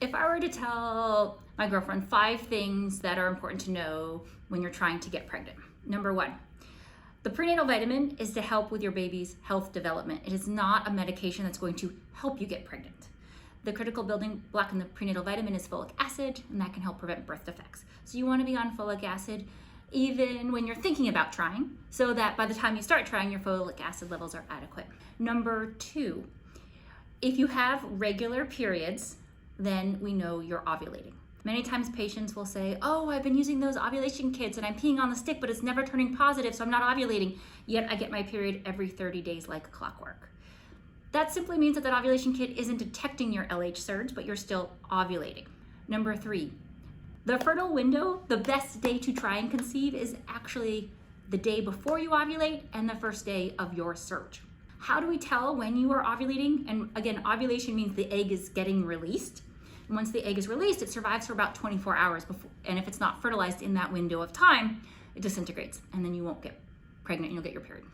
If I were to tell my girlfriend 5 things that are important to know when you're trying to get pregnant. Number 1, the prenatal vitamin is to help with your baby's health development. It is not a medication that's going to help you get pregnant. The critical building block in the prenatal vitamin is folic acid, and that can help prevent birth defects. So you want to be on folic acid even when you're thinking about trying, so that by the time you start trying, your folic acid levels are adequate. Number 2, if you have regular periods, then we know you're ovulating. Many times patients will say, oh, I've been using those ovulation kits and I'm peeing on the stick, but it's never turning positive, so I'm not ovulating, yet I get my period every 30 days like clockwork. That simply means that ovulation kit isn't detecting your LH surge, but you're still ovulating. Number 3, the fertile window, the best day to try and conceive is actually the day before you ovulate and the first day of your surge. How do we tell when you are ovulating? And again, ovulation means the egg is getting released. And once the egg is released, it survives for about 24 hours before, and if it's not fertilized in that window of time, it disintegrates, and then you won't get pregnant and you'll get your period.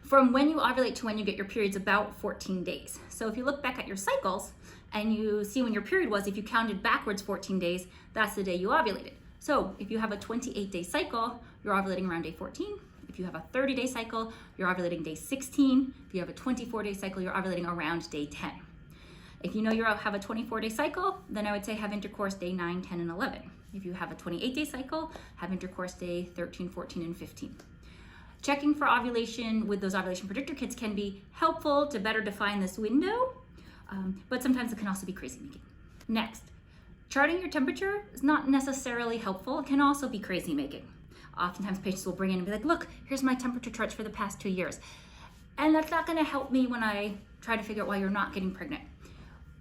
From when you ovulate to when you get your period is about 14 days. So if you look back at your cycles and you see when your period was, if you counted backwards 14 days, that's the day you ovulated. So if you have a 28-day cycle, you're ovulating around day 14. If you have a 30-day cycle, you're ovulating day 16. If you have a 24-day cycle, you're ovulating around day 10. If you know you have a 24-day cycle, then I would say have intercourse day 9, 10, and 11. If you have a 28-day cycle, have intercourse day 13, 14, and 15. Checking for ovulation with those ovulation predictor kits can be helpful to better define this window, but sometimes it can also be crazy making. Next, charting your temperature is not necessarily helpful. It can also be crazy making. Oftentimes patients will bring in and be like, look, here's my temperature charts for the past 2 years. And that's not gonna help me when I try to figure out why you're not getting pregnant.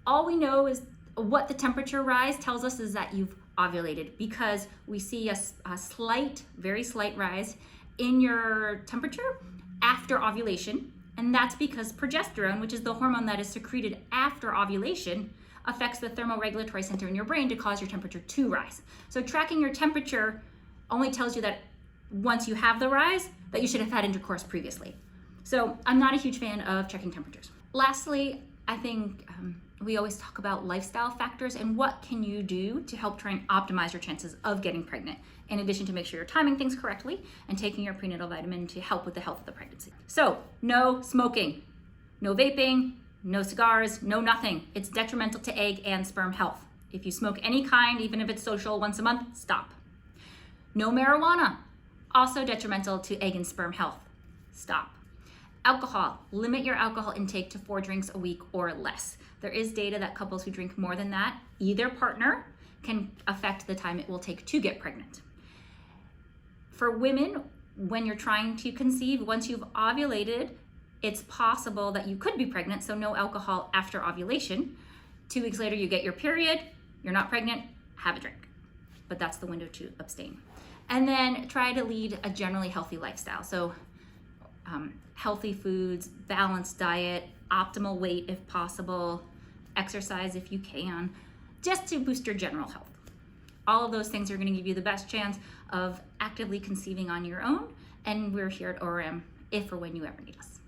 All we know is what the temperature rise tells us is that you've ovulated, because we see a slight, very slight rise in your temperature after ovulation. And that's because progesterone, which is the hormone that is secreted after ovulation, affects the thermoregulatory center in your brain to cause your temperature to rise. So tracking your temperature only tells you that once you have the rise, that you should have had intercourse previously. So I'm not a huge fan of checking temperatures. Lastly, I think we always talk about lifestyle factors and what can you do to help try and optimize your chances of getting pregnant, in addition to make sure you're timing things correctly and taking your prenatal vitamin to help with the health of the pregnancy. So no smoking, no vaping, no cigars, no nothing. It's detrimental to egg and sperm health. If you smoke any kind, even if it's social once a month, stop. No marijuana, also detrimental to egg and sperm health. Stop. Alcohol, limit your alcohol intake to 4 drinks a week or less. There is data that couples who drink more than that, either partner, can affect the time it will take to get pregnant. For women, when you're trying to conceive, once you've ovulated, it's possible that you could be pregnant, so no alcohol after ovulation. 2 weeks later, you get your period, you're not pregnant, have a drink. But that's the window to abstain. And then try to lead a generally healthy lifestyle. So healthy foods, balanced diet, optimal weight if possible, exercise if you can, just to boost your general health. All of those things are going to give you the best chance of actively conceiving on your own, and we're here at ORM if or when you ever need us.